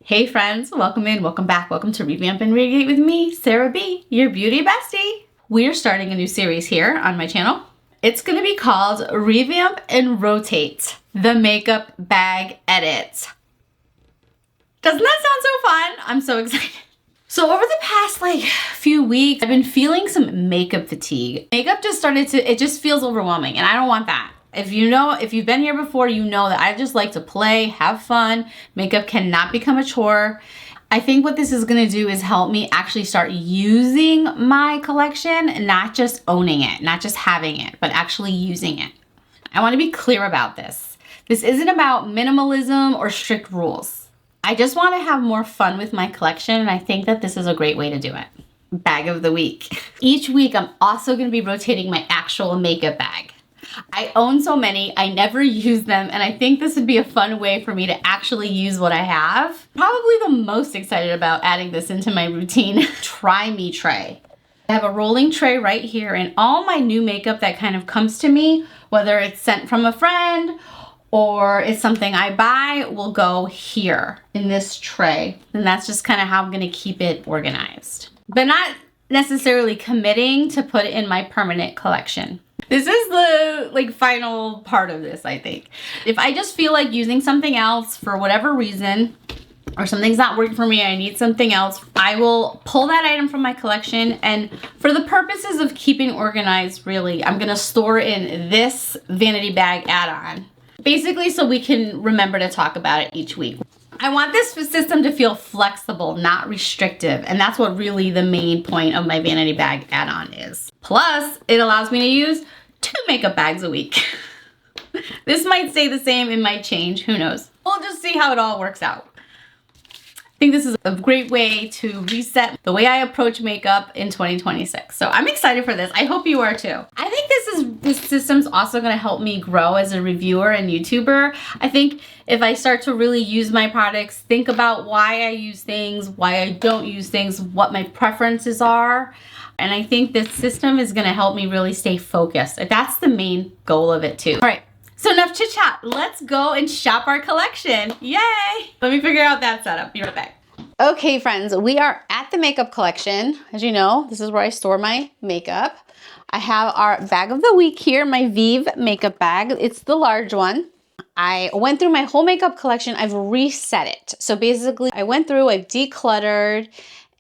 Hey friends, welcome in, welcome back, welcome to Revamp and Radiate with me, Sarah B, your beauty bestie. We're starting a new series here on my channel. It's gonna be called Revamp and Rotate, the Makeup Bag Edit. Doesn't that sound so fun? I'm so excited. So over the past few weeks, I've been feeling some makeup fatigue. Makeup it just feels overwhelming and I don't want that. If you've been here before, you know that I just like to play, have fun. Makeup cannot become a chore. I think what this is gonna do is help me actually start using my collection, not just owning it, not just having it, but actually using it. I wanna be clear about this. This isn't about minimalism or strict rules. I just wanna have more fun with my collection, and I think that this is a great way to do it. Bag of the week. Each week, I'm also gonna be rotating my actual makeup bag. I own so many, I never use them, and I think this would be a fun way for me to actually use what I have. Probably the most excited about adding this into my routine. Try me tray. I have a rolling tray right here, and all my new makeup that kind of comes to me, whether it's sent from a friend or it's something I buy, will go here in this tray. And that's just kind of how I'm gonna keep it organized. But not necessarily committing to put it in my permanent collection. This is the final part of this, I think. If I just feel like using something else for whatever reason, or something's not working for me, I need something else, I will pull that item from my collection, and for the purposes of keeping organized, really, I'm gonna store in this vanity bag add-on. Basically, so we can remember to talk about it each week. I want this system to feel flexible, not restrictive, and that's what really the main point of my vanity bag add-on is. Plus, it allows me to use 2 makeup bags a week. This might stay the same, it might change, who knows. We'll just see how it all works out. I think this is a great way to reset the way I approach makeup in 2026. So I'm excited for this. I hope you are too. I think this system's also gonna help me grow as a reviewer and YouTuber. I think if I start to really use my products, think about why I use things, why I don't use things, what my preferences are. And I think this system is gonna help me really stay focused. That's the main goal of it too. All right. So enough chit chat, let's go and shop our collection. Yay! Let me figure out that setup, be right back. Okay friends, we are at the makeup collection. As you know, this is where I store my makeup. I have our bag of the week here, my Vive makeup bag. It's the large one. I went through my whole makeup collection, I've reset it. So basically I went through, I've decluttered,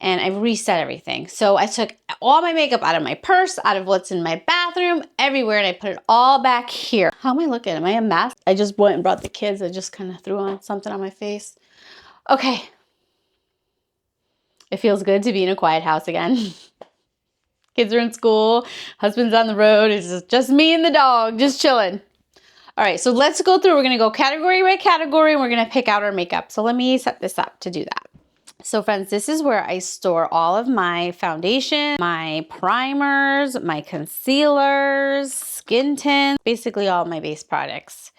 and I reset everything. So I took all my makeup out of my purse, out of what's in my bathroom, everywhere, and I put it all back here. How am I looking? Am I a mess? I just went and brought the kids. I just kind of threw on something on my face. Okay. It feels good to be in a quiet house again. Kids are in school, husband's on the road. It's just me and the dog, just chilling. All right, so let's go through. We're gonna go category by category, and we're gonna pick out our makeup. So let me set this up to do that. So friends, this is where I store all of my foundation, my primers, my concealers, skin tints, basically all my base products.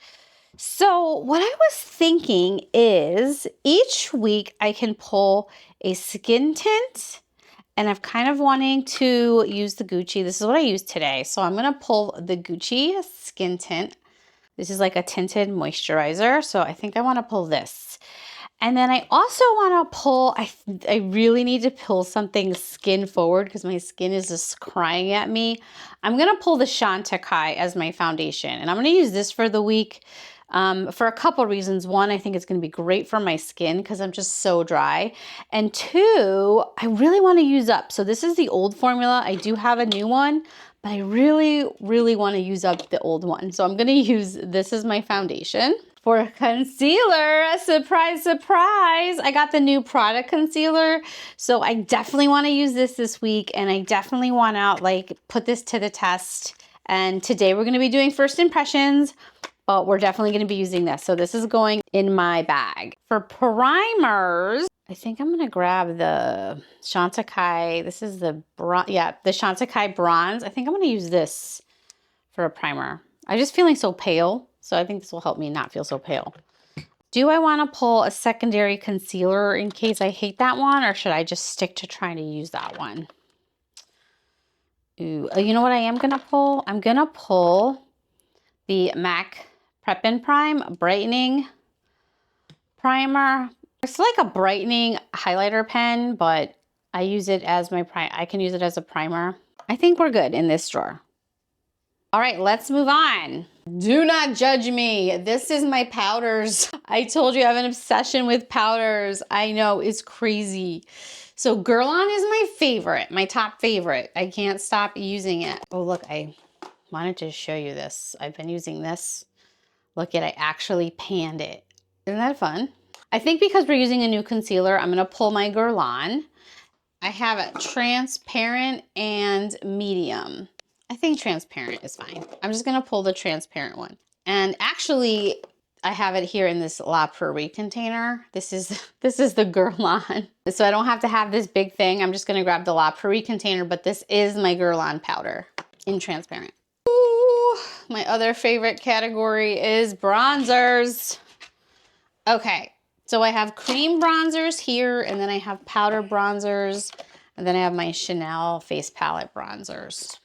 So what I was thinking is each week I can pull a skin tint, and I'm kind of wanting to use the Gucci. This is what I used today. So I'm gonna pull the Gucci skin tint. This is like a tinted moisturizer. So I think I wanna pull this. And then I also want to pull, I really need to pull something skin forward because my skin is just crying at me. I'm going to pull the Chantecaille as my foundation. And I'm going to use this for the week for a couple reasons. One, I think it's going to be great for my skin because I'm just so dry. And two, I really want to use up. So this is the old formula. I do have a new one, but I really, really want to use up the old one. So I'm going to use this as my foundation. For concealer, surprise, surprise, I got the new Prada concealer. So I definitely want to use this week, and I definitely want to put this to the test. And today we're going to be doing first impressions, but we're definitely going to be using this. So this is going in my bag. For primers, I think I'm going to grab the Chantecaille. This is the Chantecaille bronze. I think I'm going to use this for a primer. I'm just feeling so pale. So I think this will help me not feel so pale. Do I want to pull a secondary concealer in case I hate that one, or should I just stick to trying to use that one? Ooh, you know what I am going to pull? I'm going to pull the MAC Prep and Prime Brightening Primer. It's like a brightening highlighter pen, but I use it as my I can use it as a primer. I think we're good in this drawer. All right, let's move on. Do not judge me. This is my powders. I told you I have an obsession with powders. I know, it's crazy. So Girl On is my favorite, my top favorite. I can't stop using it. Oh, look, I wanted to show you this. I've been using this. Look at, I actually panned it. Isn't that fun? I think because we're using a new concealer, I'm gonna pull my Girl On. I have a transparent and medium. I think transparent is fine. I'm just gonna pull the transparent one. And actually, I have it here in this La Prairie container. This is the Girl On. So I don't have to have this big thing. I'm just gonna grab the La Prairie container, but this is my Girl On powder in transparent. Ooh, my other favorite category is bronzers. Okay, so I have cream bronzers here, and then I have powder bronzers, and then I have my Chanel face palette bronzers.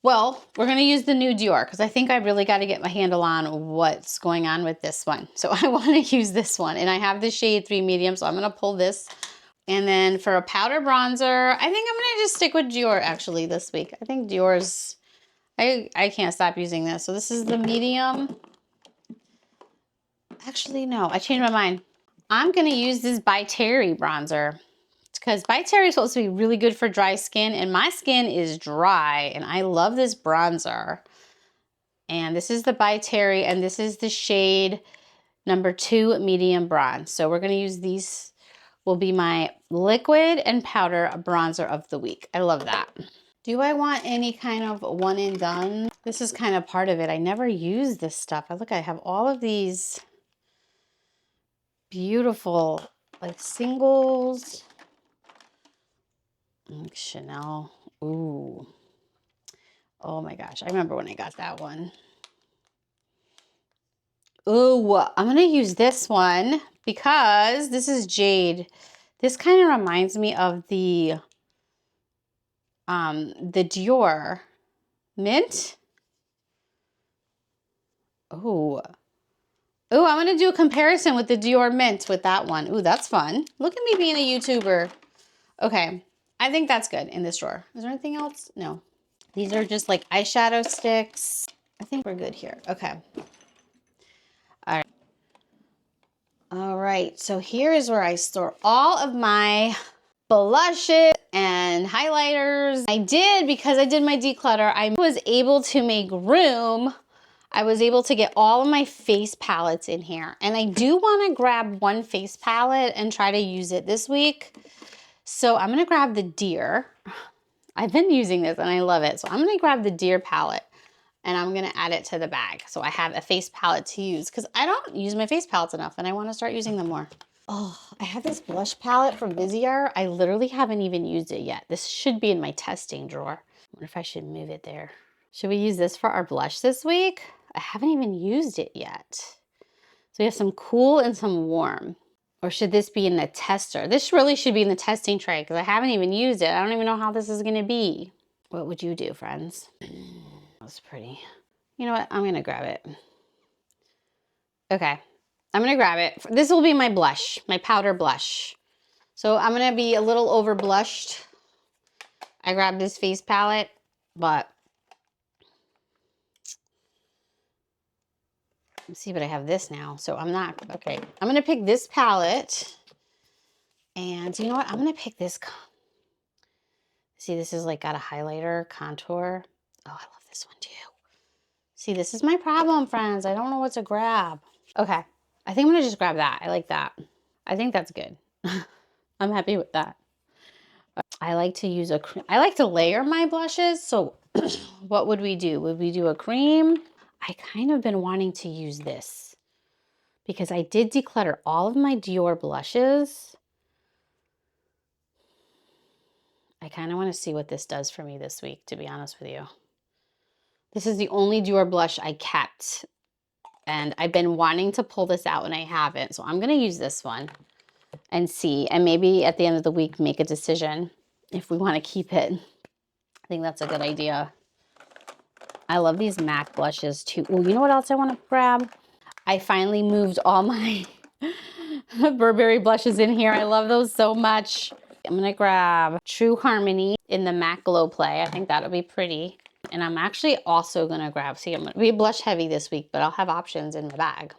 Well, we're gonna use the new Dior because I think I really got to get my handle on what's going on with this one. So I want to use this one, and I have the shade 3 medium, so I'm gonna pull this. And then for a powder bronzer, I think I'm gonna just stick with Dior actually this week. I think Dior's, I can't stop using this. So this is the medium. Actually, no, I changed my mind. I'm gonna use this By Terry bronzer because By Terry is supposed to be really good for dry skin, and my skin is dry, and I love this bronzer. And this is the By Terry, and this is the shade number 2 medium bronze. So we're gonna use these, will be my liquid and powder bronzer of the week. I love that. Do I want any kind of one and done? This is kind of part of it. I never use this stuff. Look, I have all of these beautiful like singles. Chanel. Ooh. Oh my gosh. I remember when I got that one. Ooh, I'm going to use this one because this is jade. This kind of reminds me of the Dior mint. Oh. Oh, I'm going to do a comparison with the Dior mint with that one. Ooh, that's fun. Look at me being a YouTuber. Okay. I think that's good in this drawer. Is there anything else? No. These are just like eyeshadow sticks. I think we're good here. Okay. All right. All right. So here is where I store all of my blushes and highlighters. I did, because I did my declutter, I was able to make room. I was able to get all of my face palettes in here. And I do want to grab one face palette and try to use it this week. So I'm going to grab the Deer. I've been using this and I love it. So I'm going to grab the Deer palette and I'm going to add it to the bag. So I have a face palette to use because I don't use my face palettes enough and I want to start using them more. Oh, I have this blush palette from Viseart. I literally haven't even used it yet. This should be in my testing drawer. I wonder if I should move it there. Should we use this for our blush this week? I haven't even used it yet. So we have some cool and some warm. Or should this be in the tester? This really should be in the testing tray because I haven't even used it. I don't even know how this is going to be. What would you do, friends? That's pretty. You know what? I'm going to grab it. Okay. I'm going to grab it. This will be my blush, my powder blush. So I'm going to be a little over blushed. I grabbed this face palette, but let's see, but I have this now. So I'm not, okay. I'm going to pick this palette. And you know what? I'm going to pick this. See, this is like got a highlighter, contour. Oh, I love this one too. See, this is my problem, friends. I don't know what to grab. Okay. I think I'm going to just grab that. I like that. I think that's good. I'm happy with that. I like to use I like to layer my blushes. So what would we do? Would we do a cream? I kind of been wanting to use this because I did declutter all of my Dior blushes. I kind of want to see what this does for me this week, to be honest with you. This is the only Dior blush I kept. And I've been wanting to pull this out and I haven't. So I'm going to use this one and see. And maybe at the end of the week, make a decision if we want to keep it. I think that's a good idea. I love these MAC blushes too. Oh, you know what else I want to grab? I finally moved all my Burberry blushes in here. I love those so much. I'm gonna grab True Harmony in the Matte Glow Play. I think that'll be pretty. And I'm actually also gonna grab, see, I'm gonna be blush heavy this week, but I'll have options in my bag.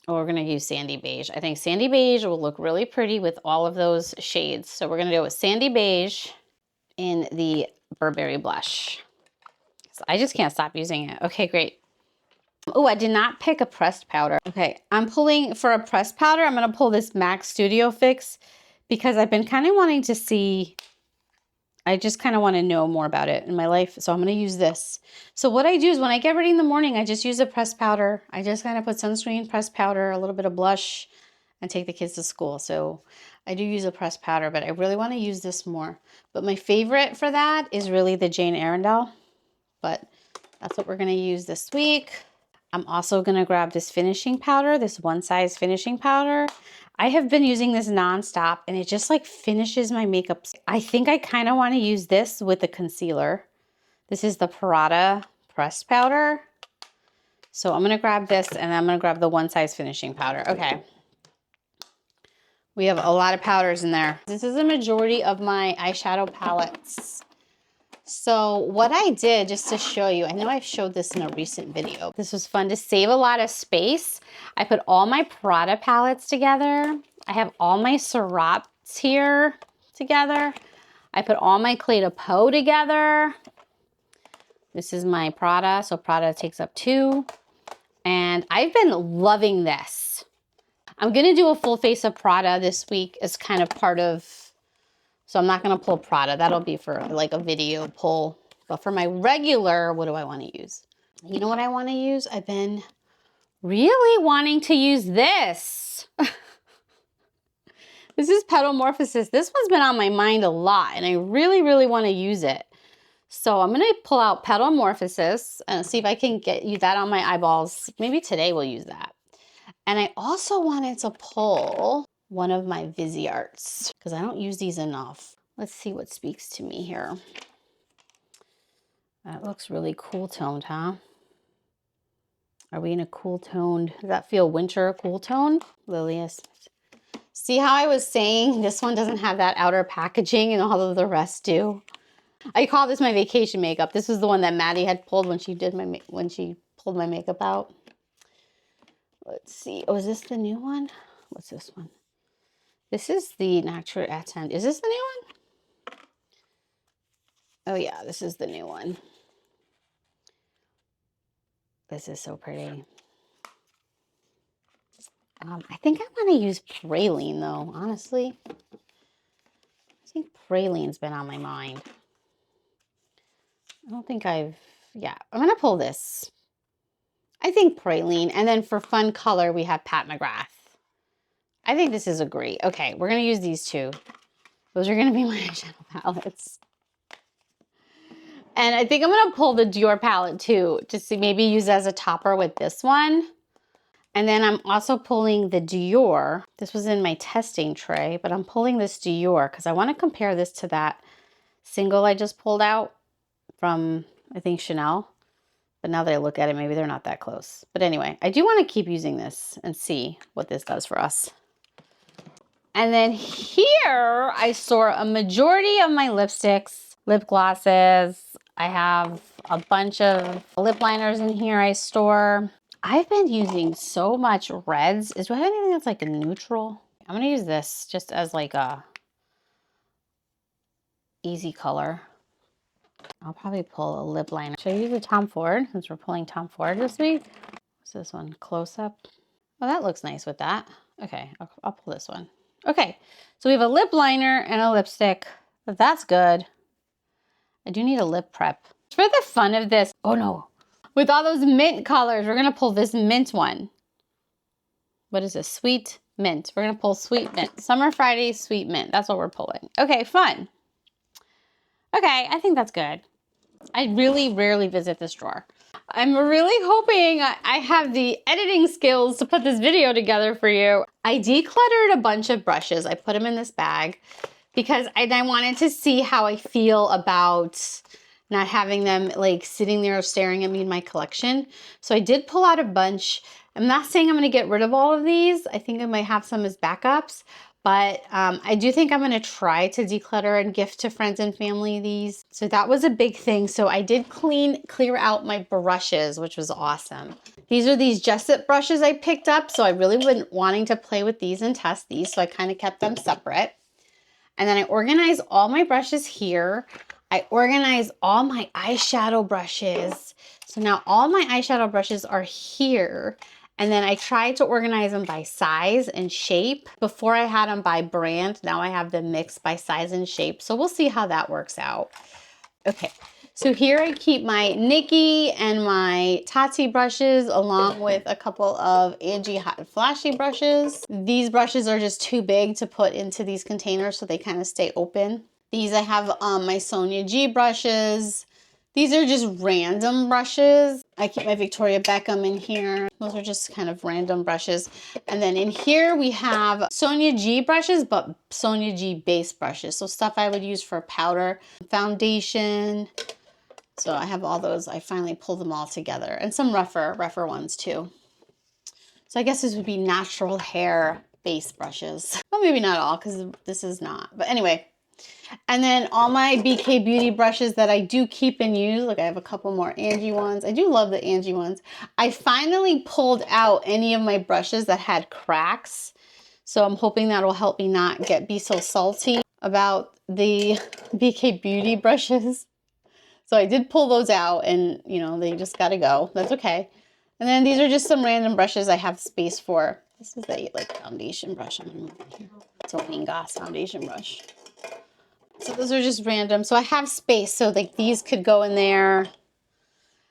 Oh, we're gonna use Sandy Beige. I think Sandy Beige will look really pretty with all of those shades. So we're gonna go with Sandy Beige in the Burberry blush. So I just can't stop using it. Okay, great. Oh, I did not pick a pressed powder. Okay, I'm pulling for a pressed powder. I'm gonna pull this MAC Studio Fix because I've been kind of wanting to see, I just kind of want to know more about it in my life. So I'm gonna use this. So what I do is when I get ready in the morning, I just use a pressed powder. I just kind of put sunscreen, pressed powder, a little bit of blush, and take the kids to school. So I do use a pressed powder, but I really want to use this more. But my favorite for that is really the Jane Arundel. But that's what we're gonna use this week. I'm also gonna grab this finishing powder, this One Size finishing powder. I have been using this nonstop and it just like finishes my makeup. I think I kind of want to use this with the concealer. This is the Prada pressed powder. So I'm gonna grab this and I'm gonna grab the One Size finishing powder. Okay. We have a lot of powders in there. This is the majority of my eyeshadow palettes. So what I did, just to show you, I know I've showed this in a recent video. This was fun to save a lot of space. I put all my Prada palettes together. I have all my Visearts here together. I put all my Clé de Peau together. This is my Prada, so Prada takes up 2. And I've been loving this. I'm gonna do a full face of Prada this week as kind of part of, so I'm not gonna pull Prada. That'll be for like a video pull. But for my regular, what do I wanna use? You know what I wanna use? I've been really wanting to use this. This is Petalmorphosis. This one's been on my mind a lot and I really, really wanna use it. So I'm gonna pull out Petalmorphosis and see if I can get you that on my eyeballs. Maybe today we'll use that. And I also wanted to pull one of my Visearts because I don't use these enough. Let's see what speaks to me here. That looks really cool toned, huh? Are we in a cool toned? Does that feel winter cool tone? Lilius. See how I was saying this one doesn't have that outer packaging and all of the rest do? I call this my vacation makeup. This was the one that Maddie had pulled when she did when she pulled my makeup out. Let's see. Oh, is this the new one? What's this one? This is the Natural Attend. Is this the new one? Oh yeah, this is the new one. This is so pretty. I think I want to use Praline though, honestly. I think Praline's been on my mind. I don't think I'm gonna pull this. I think Praline, and then for fun color, we have Pat McGrath. I think this is a great, okay, we're gonna use these two. Those are gonna be my eyeshadow palettes. And I think I'm gonna pull the Dior palette too, just to maybe use as a topper with this one. And then I'm also pulling the Dior. This was in my testing tray, but I'm pulling this Dior because I wanna compare this to that single I just pulled out from, I think, Chanel. But now that I look at it, maybe they're not that close. But anyway, I do want to keep using this and see what this does for us. And then here I store a majority of my lipsticks, lip glosses. I have a bunch of lip liners in here I store. I've been using so much reds. Do I have anything that's like a neutral? I'm going to use this just as like a easy color. I'll probably pull a lip liner. Should I use a Tom Ford since we're pulling Tom Ford this week? What's this one? Close up. Oh, that looks nice with that. Okay, I'll pull this one. Okay, so we have a lip liner and a lipstick. But that's good. I do need a lip prep. For the fun of this, oh no, with all those mint colors, we're gonna pull this mint one. What is this? Sweet mint. We're gonna pull sweet mint. Summer Friday sweet mint. That's what we're pulling. Okay, fun. Okay, I think that's good. I really rarely visit this drawer. I'm really hoping I have the editing skills to put this video together for you. I decluttered a bunch of brushes. I put them in this bag because I wanted to see how I feel about not having them like sitting there staring at me in my collection. So I did pull out a bunch I'm not saying I'm going to get rid of all of these. I think I might have some as backups, but I do think I'm going to try to declutter and gift to friends and family these. So that was a big thing. So I did clear out my brushes, which was awesome. These are these Jessup brushes I picked up. So I really been wanting to play with these and test these. So I kind of kept them separate. And then I organized all my brushes here. I organized all my eyeshadow brushes. So now all my eyeshadow brushes are here. And then I tried to organize them by size and shape. Before I had them by brand. Now I have them mixed by size and shape. So we'll see how that works out. Okay, so here I keep my Nikki and my Tati brushes along with a couple of Angie Hot and Flashy brushes. These brushes are just too big to put into these containers, so they kind of stay open. These I have my Sonia G brushes. These are just random brushes. I keep my Victoria Beckham in here. Those are just kind of random brushes. And then in here we have Sonia G brushes, but Sonia G base brushes. So stuff I would use for powder, foundation. So I have all those. I finally pulled them all together. And some rougher ones too. So I guess this would be natural hair base brushes. Well, maybe not all, because this is not. But anyway. And then all my BK Beauty brushes that I do keep and use. Look, I have a couple more Angie ones. I do love the Angie ones. I finally pulled out any of my brushes that had cracks. So I'm hoping that'll help me not be so salty about the BK Beauty brushes. So I did pull those out and, you know, they just got to go. That's okay. And then these are just some random brushes I have space for. This is a like foundation brush. I'm going to move it here. It's a Wayne Goss foundation brush. So those are just random. So I have space. So like these could go in there.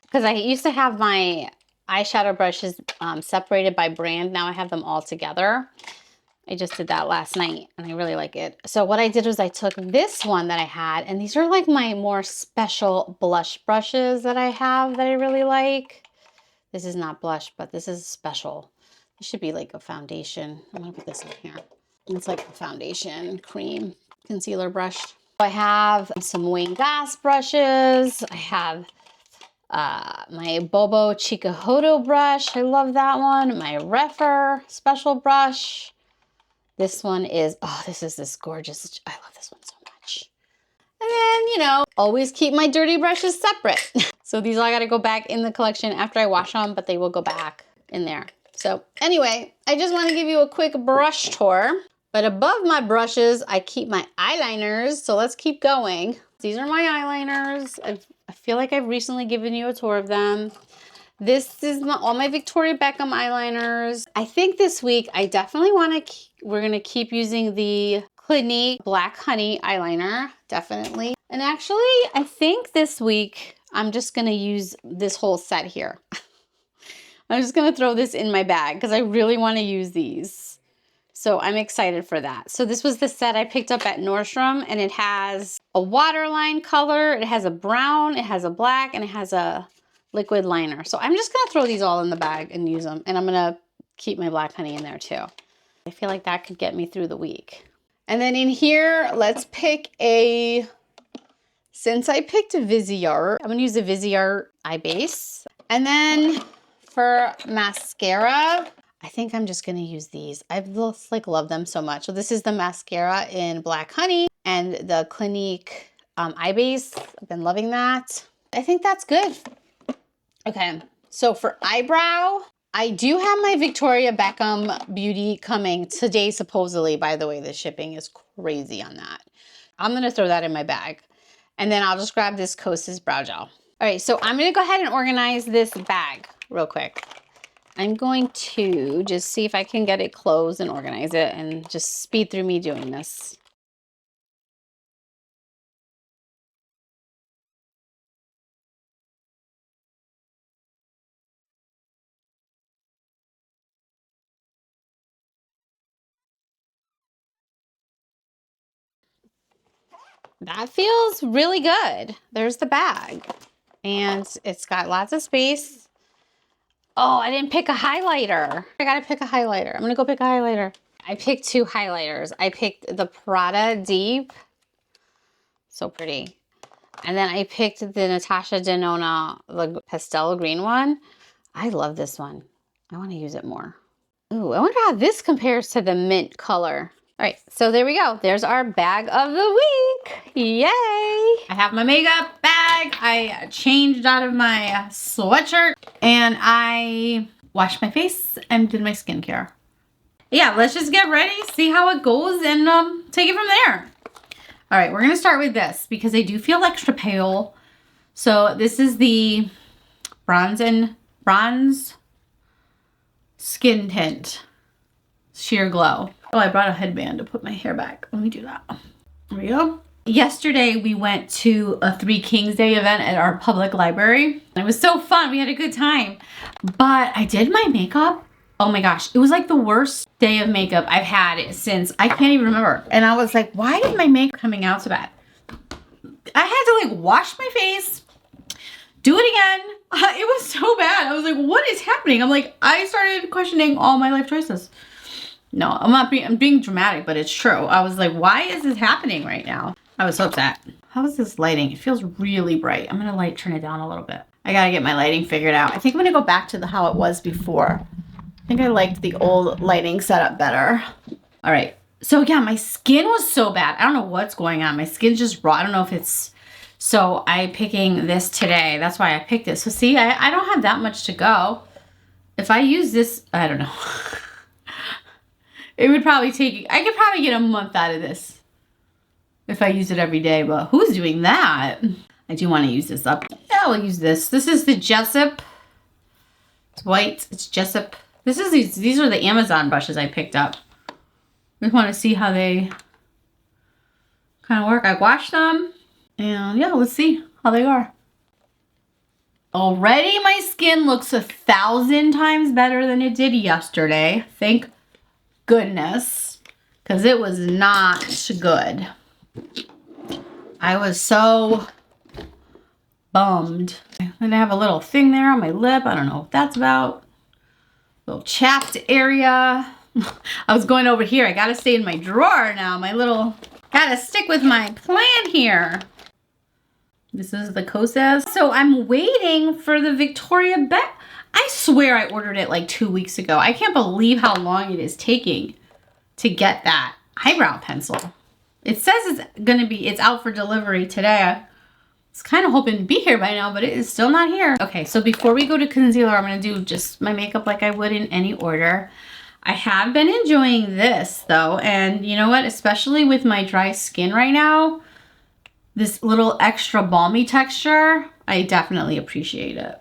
Because I used to have my eyeshadow brushes separated by brand. Now I have them all together. I just did that last night and I really like it. So what I did was I took this one that I had, and these are like my more special blush brushes that I have that I really like. This is not blush, but this is special. This should be like a foundation. I'm gonna put this in here. It's like a foundation cream concealer brush. I have some Wayne Goss brushes. I have my Bobo Chikuhodo brush. I love that one. My Refer special brush. This one is, oh, this is this gorgeous. I love this one so much. And then, you know, always keep my dirty brushes separate. So these all got to go back in the collection after I wash them, but they will go back in there. So anyway, I just want to give you a quick brush tour. But above my brushes, I keep my eyeliners. So let's keep going. These are my eyeliners. I feel like I've recently given you a tour of them. This is all my Victoria Beckham eyeliners. I think this week I definitely we're gonna keep using the Clinique Black Honey eyeliner, definitely. And actually, I think this week I'm just gonna use this whole set here. I'm just gonna throw this in my bag because I really wanna use these. So I'm excited for that. So this was the set I picked up at Nordstrom, and it has a waterline color, it has a brown, it has a black, and it has a liquid liner. So I'm just gonna throw these all in the bag and use them. And I'm gonna keep my Black Honey in there too. I feel like that could get me through the week. And then in here, let's pick since I picked Viseart, I'm gonna use the Viseart eye base. And then for mascara, I think I'm just gonna use these. I just like love them so much. So this is the mascara in Black Honey and the Clinique eye base. I've been loving that. I think that's good. Okay, so for eyebrow, I do have my Victoria Beckham Beauty coming today, supposedly. By the way, the shipping is crazy on that. I'm gonna throw that in my bag. And then I'll just grab this Kosas Brow Gel. All right, so I'm gonna go ahead and organize this bag real quick. I'm going to just see if I can get it closed and organize it and just speed through me doing this. That feels really good. There's the bag. And it's got lots of space. Oh, I didn't pick a highlighter. I gotta pick a highlighter. I'm gonna go pick a highlighter. I picked two highlighters. I picked the Prada Deep. So pretty. And then I picked the Natasha Denona, the pastel green one. I love this one. I want to use it more. Ooh, I wonder how this compares to the mint color. All right, so there we go. There's our bag of the week. Yay! I have my makeup bag. I changed out of my sweatshirt and I washed my face and did my skincare. Yeah, let's just get ready, see how it goes, and take it from there. All right, we're gonna start with this because I do feel extra pale. So this is the bronze skin tint sheer glow. Oh, I brought a headband to put my hair back. Let me do that. There we go. Yesterday we went to a Three Kings Day event at our public library. It was so fun. We had a good time. But I did my makeup. Oh my gosh, it was like the worst day of makeup I've had since I can't even remember. And I was like, why is my makeup coming out so bad? I had to like wash my face, do it again. It was so bad. I was like, what is happening? I'm like, I started questioning all my life choices. No, I'm being dramatic, but it's true. I was like, why is this happening right now? I was so upset. How is this lighting? It feels really bright. I'm gonna turn it down a little bit. I gotta get my lighting figured out. I think I'm gonna go back to how it was before. I think I liked the old lighting setup better. All right, so yeah, my skin was so bad. I don't know what's going on. My skin's just raw. I don't know if it's, so I'm picking this today. That's why I picked it. So see, I don't have that much to go. If I use this, I don't know. It would probably take, I could probably get a month out of this if I use it every day, but who's doing that? I do want to use this up. Yeah, I'll use this. This is the Jessup. It's white, it's Jessup. These are the Amazon brushes I picked up. I just want to see how they kind of work. I washed them and yeah, let's see how they are. Already my skin looks 1,000 times better than it did yesterday. Thank goodness, because it was not good. I was so bummed. And I have a little thing there on my lip. I don't know what that's about. Little chapped area. I was going over here. I gotta stay in my drawer now. Gotta stick with my plan here. This is the Kosas. So I'm waiting for the Victoria Beckham. I swear I ordered it like 2 weeks ago. I can't believe how long it is taking to get that eyebrow pencil. It says it's out for delivery today. I was kind of hoping to be here by now, but it is still not here. Okay, so before we go to concealer, I'm gonna do just my makeup like I would in any order. I have been enjoying this though, and you know what? Especially with my dry skin right now, this little extra balmy texture, I definitely appreciate it.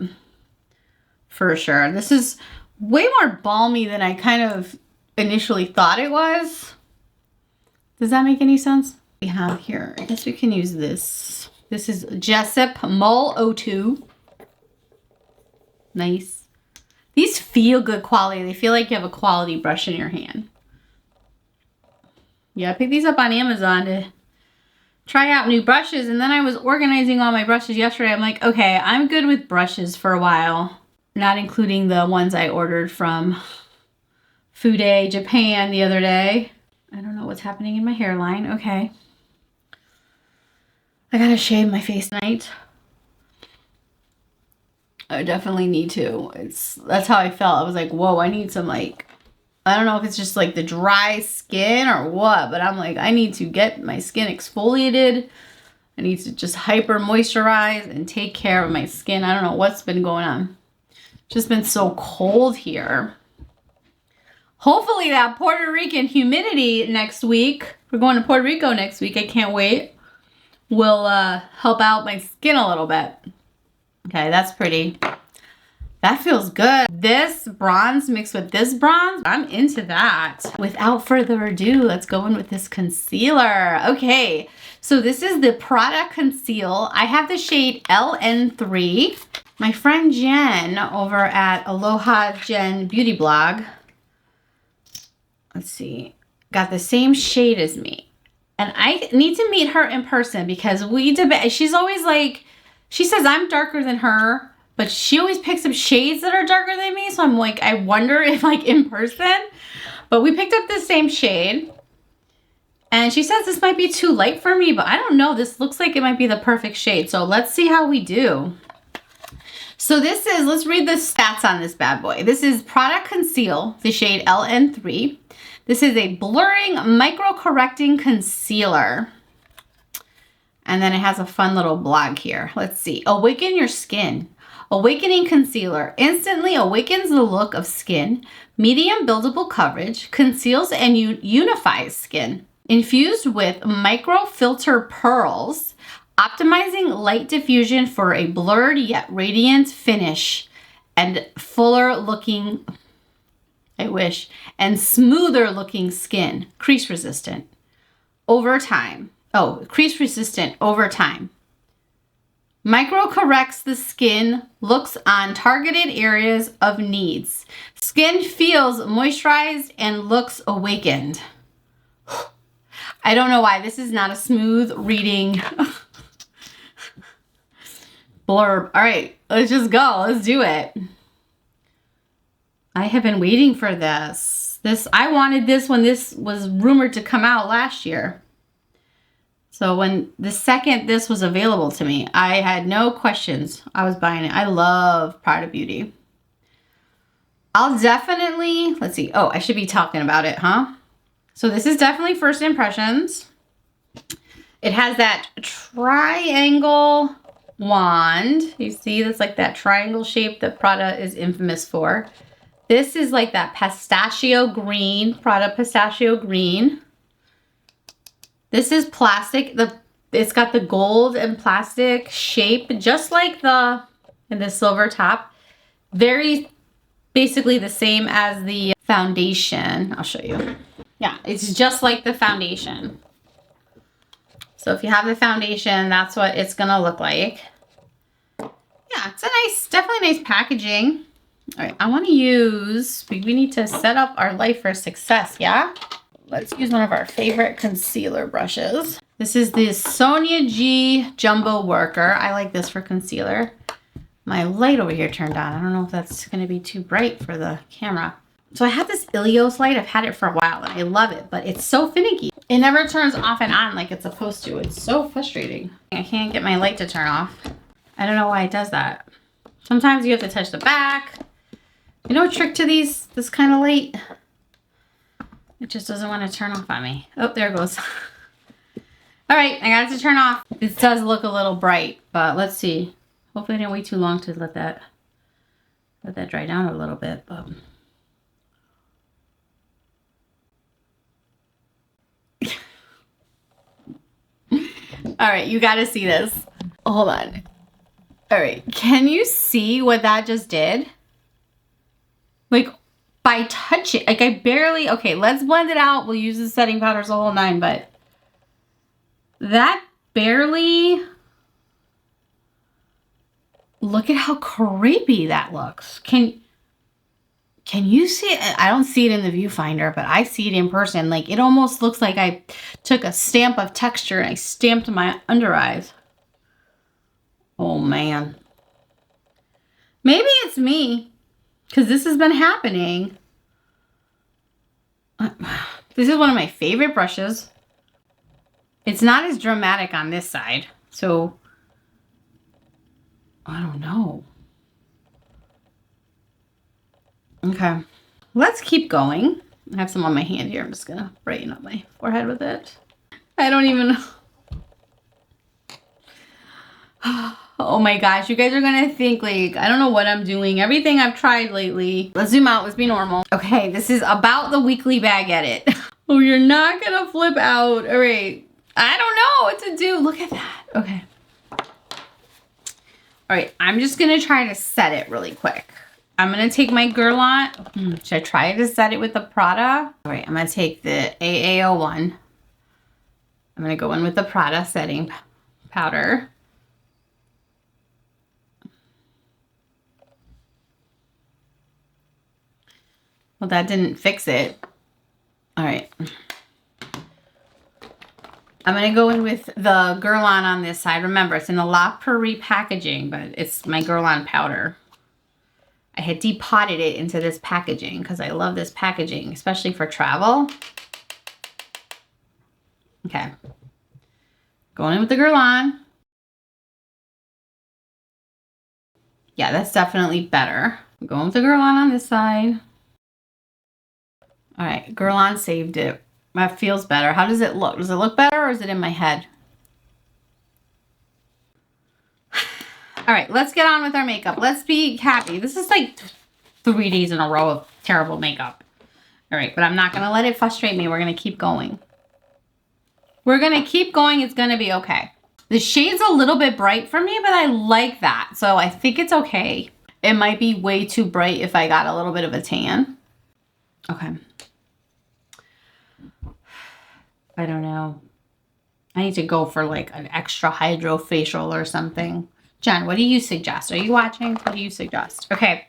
For sure. This is way more balmy than I kind of initially thought it was. Does that make any sense? We have here, I guess we can use this. This is Jessup Mull 02. Nice. These feel good quality. They feel like you have a quality brush in your hand. Yeah, I picked these up on Amazon to try out new brushes, and then I was organizing all my brushes yesterday. I'm like, okay, I'm good with brushes for a while. Not including the ones I ordered from Fude Japan the other day. I don't know what's happening in my hairline. Okay. I gotta shave my face tonight. I definitely need to. That's how I felt. I was like, whoa, I need some I don't know if it's just like the dry skin or what, but I'm like, I need to get my skin exfoliated. I need to just hyper moisturize and take care of my skin. I don't know what's been going on. Just been so cold here. Hopefully that Puerto Rican humidity next week, we're going to Puerto Rico next week, I can't wait, will help out my skin a little bit. Okay, that's pretty. That feels good. This bronze mixed with this bronze, I'm into that. Without further ado, let's go in with this concealer. Okay, so this is the Prada Conceal. I have the shade LN3. My friend Jen over at Aloha Jen Beauty Blog, let's see, got the same shade as me. And I need to meet her in person because we debate. She's always like, she says I'm darker than her, but she always picks up shades that are darker than me. So I'm like, I wonder if like in person, but we picked up the same shade. And she says this might be too light for me, but I don't know. This looks like it might be the perfect shade. So let's see how we do. So this is, let's read the stats on this bad boy. This is Prada Conceal, the shade LN3. This is a blurring micro-correcting concealer. And then it has a fun little blog here. Let's see. Awaken your skin. Awakening concealer instantly awakens the look of skin. Medium buildable coverage. Conceals and unifies skin. Infused with micro filter pearls. Optimizing light diffusion for a blurred yet radiant finish. And fuller looking, I wish, and smoother looking skin. Crease resistant. Over time. Oh, crease resistant over time. Micro corrects the skin, looks on targeted areas of needs. Skin feels moisturized and looks awakened. I don't know why this is not a smooth reading blurb. All right, let's just go. Let's do it. I have been waiting for this. I wanted this when this was rumored to come out last year. So when the second this was available to me, I had no questions. I was buying it. I love Prada Beauty. I'll definitely, let's see. Oh, I should be talking about it, huh? So this is definitely first impressions. It has that triangle wand. You see, that's like that triangle shape that Prada is infamous for. This is like that pistachio green, Prada pistachio green. This is plastic. It's got the gold and plastic shape, just like the silver top. Very basically the same as the foundation. I'll show you. Yeah, it's just like the foundation. So if you have the foundation, that's what it's gonna look like. Yeah, it's a nice, definitely nice packaging. All right, I want to use, we need to set up our life for success, yeah? Let's use one of our favorite concealer brushes. This is the Sonia G Jumbo Worker. I like this for concealer. My light over here turned on. I don't know if that's going to be too bright for the camera. So I have this Ilios light. I've had it for a while and I love it, but it's so finicky. It never turns off and on like it's supposed to. It's so frustrating. I can't get my light to turn off. I don't know why it does that. Sometimes you have to touch the back. You know a trick to this kind of light? It just doesn't want to turn off on me. Oh, there it goes. All right, I got it to turn off. This does look a little bright, but let's see. Hopefully I didn't wait too long to let that dry down a little bit. But all right, you got to see this. Hold on. All right, can you see what that just did? Like, by touching, like I barely, okay, let's blend it out. We'll use the setting powders the whole nine, but that barely, look at how creepy that looks. Can you see it? I don't see it in the viewfinder, but I see it in person. Like it almost looks like I took a stamp of texture and I stamped my under eyes. Oh man. Maybe it's me. Because this has been happening. This is one of my favorite brushes. It's not as dramatic on this side. So, I don't know. Okay. Let's keep going. I have some on my hand here. I'm just going to brighten up my forehead with it. I don't even know. Oh my gosh, you guys are gonna think like, I don't know what I'm doing. Everything I've tried lately. Let's zoom out, let's be normal. Okay, this is about the weekly bag edit. Oh, you're not gonna flip out. All right, I don't know what to do. Look at that, okay. All right, I'm just gonna try to set it really quick. I'm gonna take my Guerlain. Should I try to set it with the Prada? All right, I'm gonna take the AA01. I'm gonna go in with the Prada setting powder. Well, that didn't fix it. All right. I'm going to go in with the Guerlain on this side. Remember, it's in the La Prairie packaging, but it's my Guerlain powder. I had depotted it into this packaging because I love this packaging, especially for travel. Okay. Going in with the Guerlain. Yeah, that's definitely better. I'm going with the Girl On this side. All right, Girl On saved it. That feels better. How does it look? Does it look better or is it in my head? All right, let's get on with our makeup. Let's be happy. This is like 3 days in a row of terrible makeup. All right, but I'm not going to let it frustrate me. We're going to keep going. We're going to keep going. It's going to be okay. The shade's a little bit bright for me, but I like that. So I think it's okay. It might be way too bright if I got a little bit of a tan. Okay. I don't know. I need to go for like an extra hydro facial or something. Jen, what do you suggest? Are you watching? What do you suggest? Okay.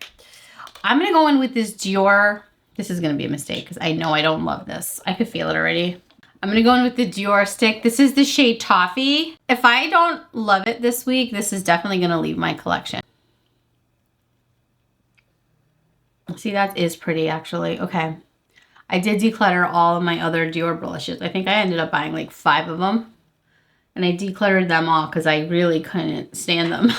I'm going to go in with this Dior. This is going to be a mistake because I know I don't love this. I could feel it already. I'm going to go in with the Dior stick. This is the shade Toffee. If I don't love it this week, this is definitely going to leave my collection. See, that is pretty actually. Okay. I did declutter all of my other Dior blushes. I think I ended up buying like 5 of them. And I decluttered them all because I really couldn't stand them.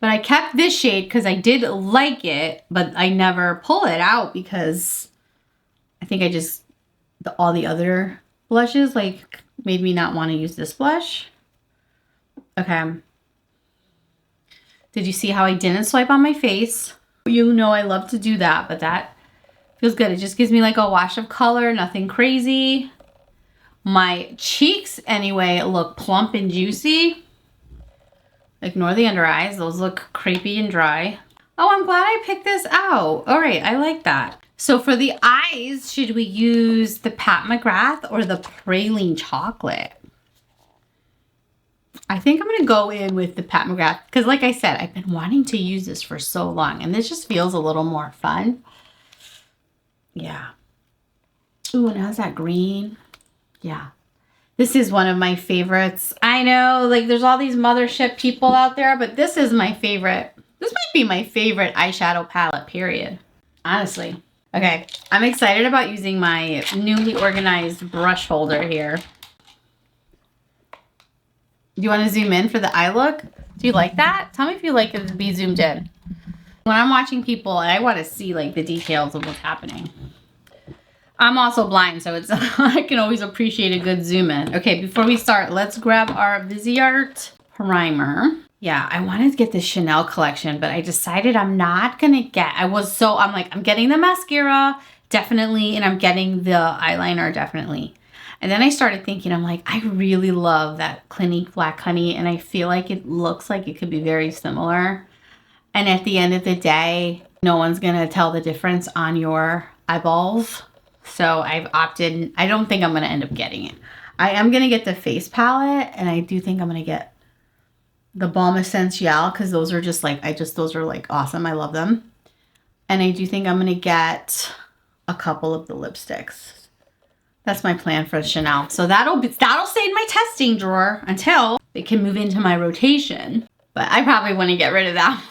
But I kept this shade because I did like it, but I never pull it out because I think I just, all the other blushes like made me not want to use this blush. Okay. Did you see how I didn't swipe on my face? You know I love to do that, but that feels good. It just gives me like a wash of color, nothing crazy. My cheeks, anyway, look plump and juicy. Ignore the under eyes. Those look crepey and dry. Oh, I'm glad I picked this out. All right, I like that. So for the eyes, should we use the Pat McGrath or the Praline Chocolate? I think I'm going to go in with the Pat McGrath because like I said, I've been wanting to use this for so long and this just feels a little more fun. Yeah. Ooh, and how's that green? Yeah. This is one of my favorites. I know, like, there's all these Mothership people out there, but this is my favorite. This might be my favorite eyeshadow palette, period. Honestly. Okay, I'm excited about using my newly organized brush holder here. Do you want to zoom in for the eye look? Do you like that? Tell me if you like it to be zoomed in. When I'm watching people, I want to see, like, the details of what's happening. I'm also blind, so it's I can always appreciate a good zoom in. Okay, before we start, let's grab our Viseart primer. Yeah, I wanted to get the Chanel collection, but I decided I'm not gonna get, I'm like, I'm getting the mascara, definitely, and I'm getting the eyeliner, definitely. And then I started thinking, I'm like, I really love that Clinique Black Honey, and I feel like it looks like it could be very similar. And at the end of the day, no one's gonna tell the difference on your eyeballs. So I've opted, I don't think I'm going to end up getting it. I am going to get the face palette, and I do think I'm going to get the Balm Essential because those are just like, those are like awesome. I love them. And I do think I'm going to get a couple of the lipsticks. That's my plan for Chanel. So that'll stay in my testing drawer until it can move into my rotation. But I probably want to get rid of that one.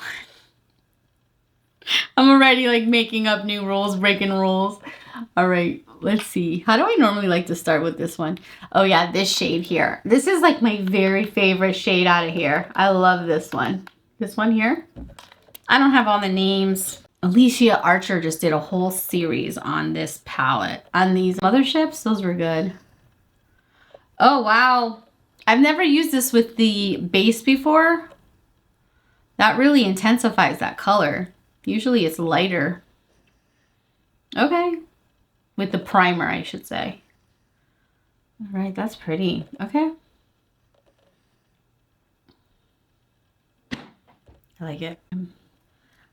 I'm already like making up new rules, breaking rules. All right, let's see. How do I normally like to start with this one? Oh yeah, this shade here. This is like my very favorite shade out of here. I love this one. This one here. I don't have all the names. Alicia Archer just did a whole series on this palette. On these Motherships, those were good. Oh wow. I've never used this with the base before. That really intensifies that color. Usually it's lighter. Okay. With the primer, I should say. All right, that's pretty. Okay. I like it.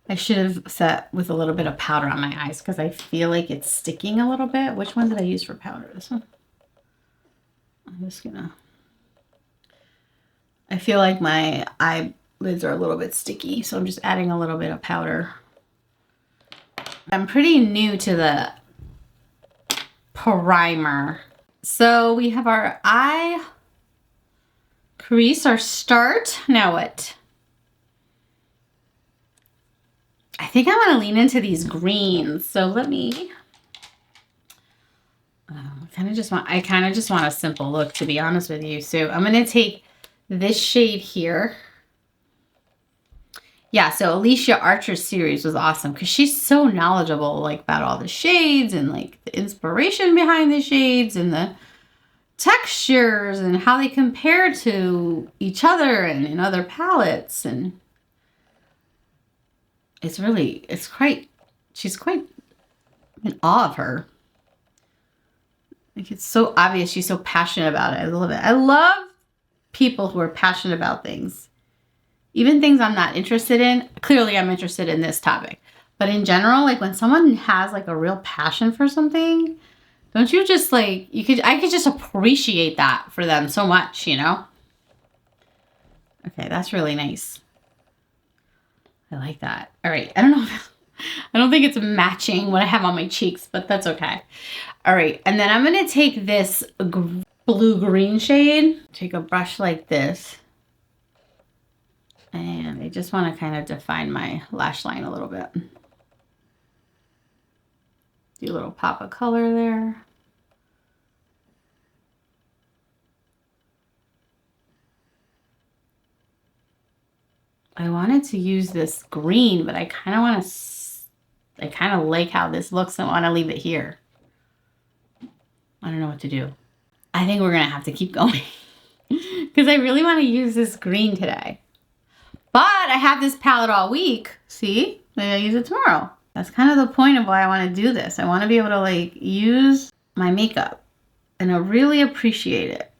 I should have set with a little bit of powder on my eyes because I feel like it's sticking a little bit. Which one did I use for powder? This one? I'm just gonna... I feel like my eyelids are a little bit sticky, so I'm just adding a little bit of powder. I'm pretty new to the primer. So we have our eye crease, our start. Now what? I think I want to lean into these greens. So let me, I kind of just want a simple look, to be honest with you. So I'm going to take this shade here. Yeah, so Alicia Archer's series was awesome because she's so knowledgeable, like, about all the shades and, like, the inspiration behind the shades and the textures and how they compare to each other and in other palettes. And she's quite in awe of her. Like, it's so obvious she's so passionate about it. I love it. I love people who are passionate about things. Even things I'm not interested in. Clearly I'm interested in this topic. But in general, like, when someone has, like, a real passion for something, don't you just, like, I could just appreciate that for them so much, you know? Okay, that's really nice. I like that. All right, I don't know. I don't think it's matching what I have on my cheeks, but that's okay. All right, and then I'm going to take this blue-green shade, take a brush like this, and I just want to kind of define my lash line a little bit. Do a little pop of color there. I wanted to use this green, but I kind of want to, I kind of like how this looks and want to leave it here. I don't know what to do. I think we're going to have to keep going because I really want to use this green today. But I have this palette all week. See, maybe I'll use it tomorrow. That's kind of the point of why I want to do this. I want to be able to, like, use my makeup and I really appreciate it.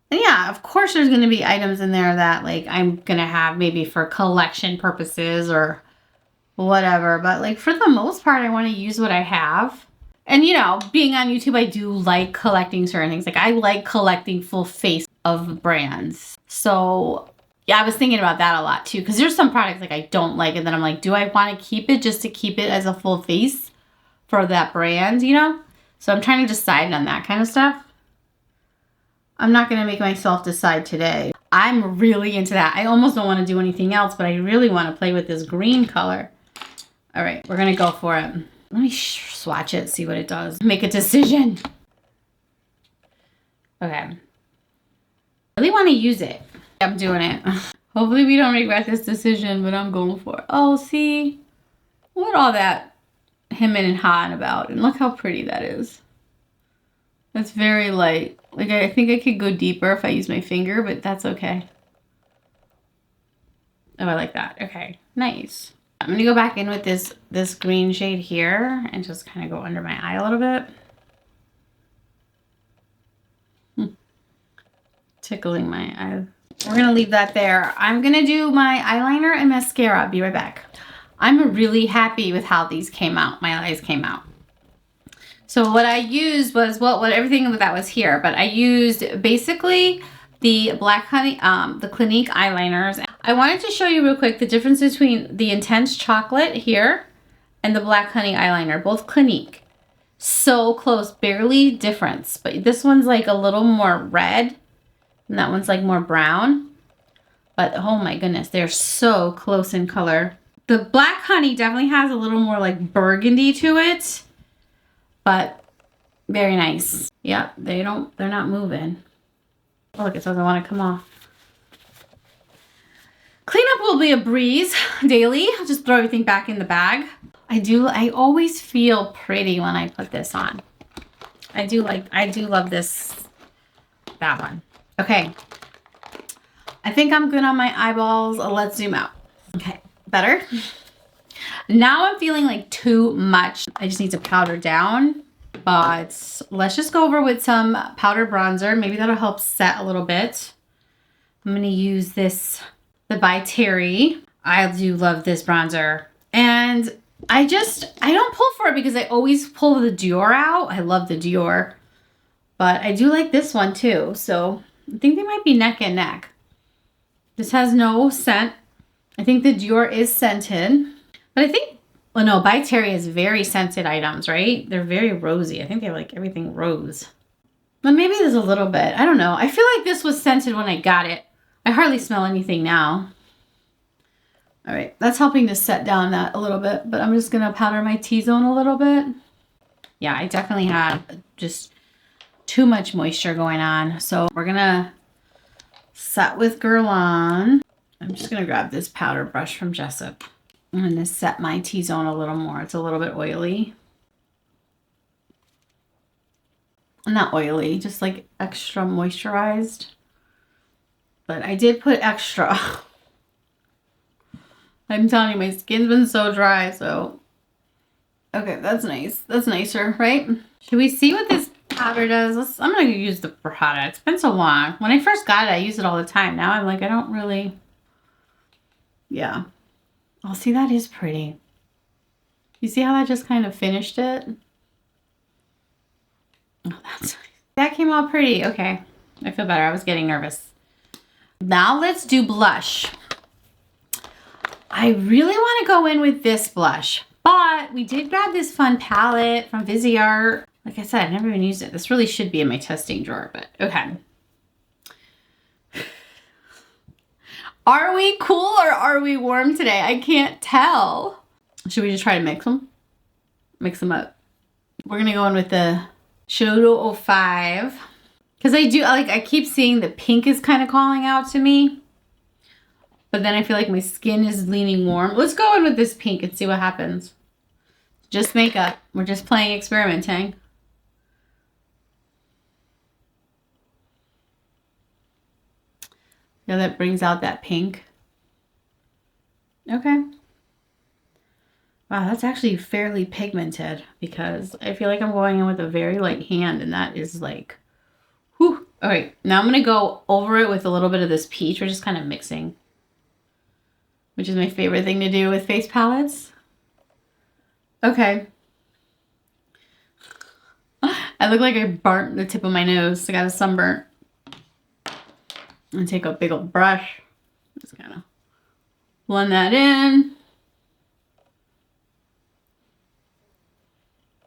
And yeah, of course there's going to be items in there that, like, I'm going to have maybe for collection purposes or whatever. But, like, for the most part, I want to use what I have. And, you know, being on YouTube, I do like collecting certain things. Like, I like collecting full face of brands. So, yeah, I was thinking about that a lot, too. Because there's some products, like, I don't like. And then I'm like, do I want to keep it just to keep it as a full face for that brand, you know? So I'm trying to decide on that kind of stuff. I'm not going to make myself decide today. I'm really into that. I almost don't want to do anything else, but I really want to play with this green color. All right, we're going to go for it. Let me swatch it, see what it does. Make a decision. Okay. I really want to use it. I'm doing it. Hopefully we don't regret this decision, but I'm going for it. Oh, see? What all that hemming and hawing about? And look how pretty that is. That's very light. Like, I think I could go deeper if I use my finger, but that's okay. Oh, I like that. Okay, nice. I'm going to go back in with this green shade here and just kind of go under my eye a little bit. Tickling my eye. We're going to leave that there. I'm going to do my eyeliner and mascara. Be right back. I'm really happy with how these came out. My eyes came out. So what I used was, well, everything that was here, but I used basically the Black Honey, the Clinique eyeliners. I wanted to show you real quick the difference between the Intense Chocolate here and the Black Honey eyeliner, both Clinique. So close, barely difference, but this one's like a little more red and that one's like more brown. But oh my goodness, they're so close in color. The Black Honey definitely has a little more like burgundy to it. But very nice. Yep, they're not moving. Oh, look, it doesn't want to come off. Cleanup will be a breeze daily. I'll just throw everything back in the bag. I always feel pretty when I put this on. I do love that one. Okay. I think I'm good on my eyeballs. Let's zoom out. Okay, better. Now I'm feeling like too much. I just need to powder down, but let's just go over with some powder bronzer. Maybe that'll help set a little bit. I'm going to use this, the By Terry. I do love this bronzer. And I don't pull for it because I always pull the Dior out. I love the Dior, but I do like this one too. So I think they might be neck and neck. This has no scent. I think the Dior is scented. But I think, well, no, By Terry is very scented items, right? They're very rosy. I think they like everything rose. But maybe there's a little bit. I don't know. I feel like this was scented when I got it. I hardly smell anything now. All right, that's helping to set down that a little bit. But I'm just going to powder my T-zone a little bit. Yeah, I definitely have just too much moisture going on. So we're going to set with Guerlain. I'm just gonna grab this powder brush from Jessup. I'm gonna set my T-zone a little more. It's a little bit oily. Not oily, just like extra moisturized. But I did put extra. I'm telling you, my skin's been so dry, so. Okay, that's nice. That's nicer, right? Should we see what this powder does? I'm gonna use the Prada. It's been so long. When I first got it, I used it all the time. Now I'm like, I don't really. Yeah. Oh, see, that is pretty. You see how that just kind of finished it? Oh, that's nice. That came out pretty. Okay. I feel better. I was getting nervous. Now let's do blush. I really want to go in with this blush, but we did grab this fun palette from Viseart. Like I said, I never even used it. This really should be in my testing drawer, but okay. Are we cool or are we warm today? I can't tell. Should we just try to mix them? Mix them up. We're gonna go in with the Shodo 05. Because I keep seeing the pink is kind of calling out to me. But then I feel like my skin is leaning warm. Let's go in with this pink and see what happens. Just makeup. We're just playing experimenting. Yeah, that brings out that pink. Okay. Wow, that's actually fairly pigmented because I feel like I'm going in with a very light hand and that is like, whew. All right, now I'm gonna go over it with a little bit of this peach. We're just kind of mixing, which is my favorite thing to do with face palettes. Okay. I look like I burnt the tip of my nose. I got a sunburn. I'm gonna take a big old brush. Just kind of blend that in.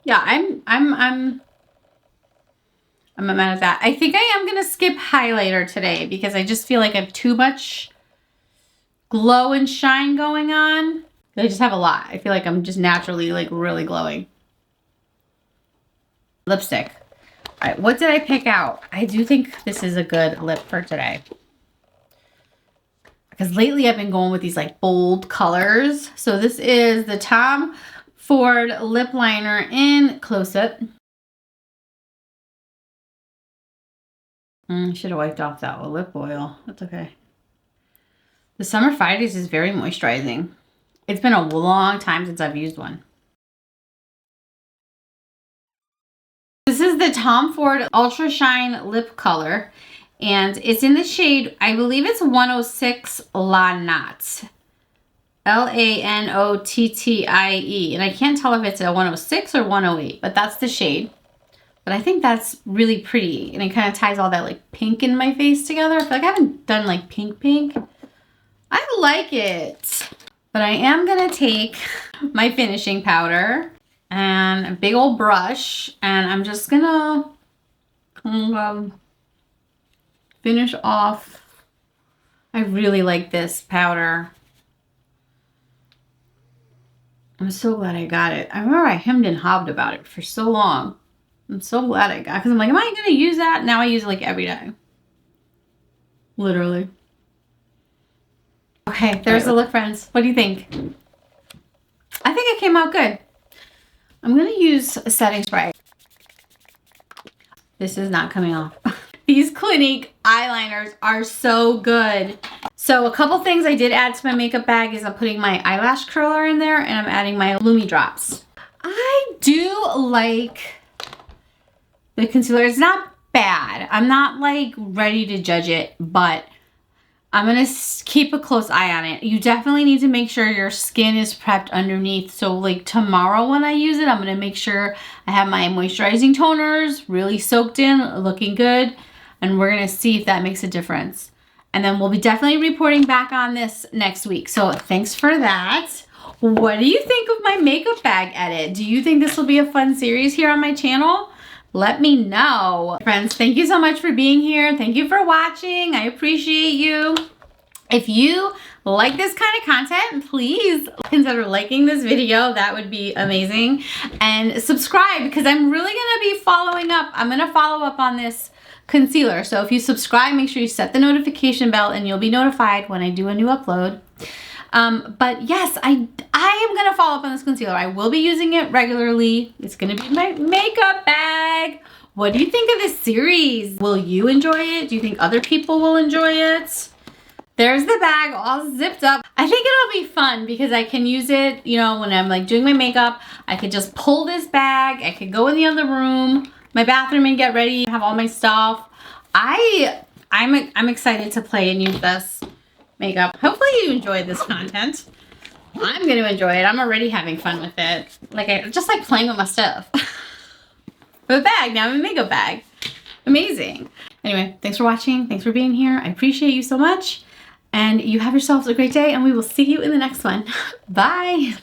Yeah, I'm not mad at that. I think I am gonna skip highlighter today because I just feel like I have too much glow and shine going on. I just have a lot. I feel like I'm just naturally like really glowing. Lipstick. All right, what did I pick out? I do think this is a good lip for today. Because lately I've been going with these like bold colors. So this is the Tom Ford lip liner in Close Up. I should have wiped off that lip oil. That's okay. The Summer Fridays is very moisturizing. It's been a long time since I've used one. This is the Tom Ford Ultra Shine Lip Color. And it's in the shade, I believe it's 106 La Notte. L-A-N-O-T-T-I-E. And I can't tell if it's a 106 or 108, but that's the shade. But I think that's really pretty. And it kind of ties all that like pink in my face together. I feel like I haven't done like pink. I like it. But I am going to take my finishing powder and a big old brush. And I'm just going to finish off. I really like this powder. I'm so glad I got it. I remember I hemmed and hawed about it for so long. I'm so glad I got it because I'm like, am I going to use that? Now I use it like every day. Literally. Okay, there's the look, friends. What do you think? I think it came out good. I'm going to use a setting spray. This is not coming off. These Clinique eyeliners are so good. So a couple things I did add to my makeup bag is I'm putting my eyelash curler in there and I'm adding my Lumi drops. I do like the concealer. It's not bad. I'm not like ready to judge it, but I'm gonna keep a close eye on it. You definitely need to make sure your skin is prepped underneath. So like tomorrow when I use it, I'm gonna make sure I have my moisturizing toners really soaked in, looking good. And we're gonna see if that makes a difference. And then we'll be definitely reporting back on this next week. So thanks for that. What do you think of my makeup bag edit? Do you think this will be a fun series here on my channel? Let me know. Friends, thank you so much for being here. Thank you for watching. I appreciate you. If you like this kind of content, please consider liking this video. That would be amazing. And subscribe because I'm really gonna be following up. I'm gonna follow up on this concealer. So if you subscribe, make sure you set the notification bell and you'll be notified when I do a new upload. But yes, I am going to follow up on this concealer. I will be using it regularly. It's going to be my makeup bag. What do you think of this series? Will you enjoy it? Do you think other people will enjoy it? There's the bag all zipped up. I think it'll be fun because I can use it, you know, when I'm like doing my makeup. I could just pull this bag. I could go in the other room, my bathroom, and get ready, have all my stuff. I'm excited to play and use this makeup. Hopefully you enjoyed this content. I'm going to enjoy it. I'm already having fun with it. Like, I just like playing with my stuff. A bag, now I have a makeup bag. Amazing. Anyway, thanks for watching. Thanks for being here. I appreciate you so much. And you have yourselves a great day, and we will see you in the next one. Bye.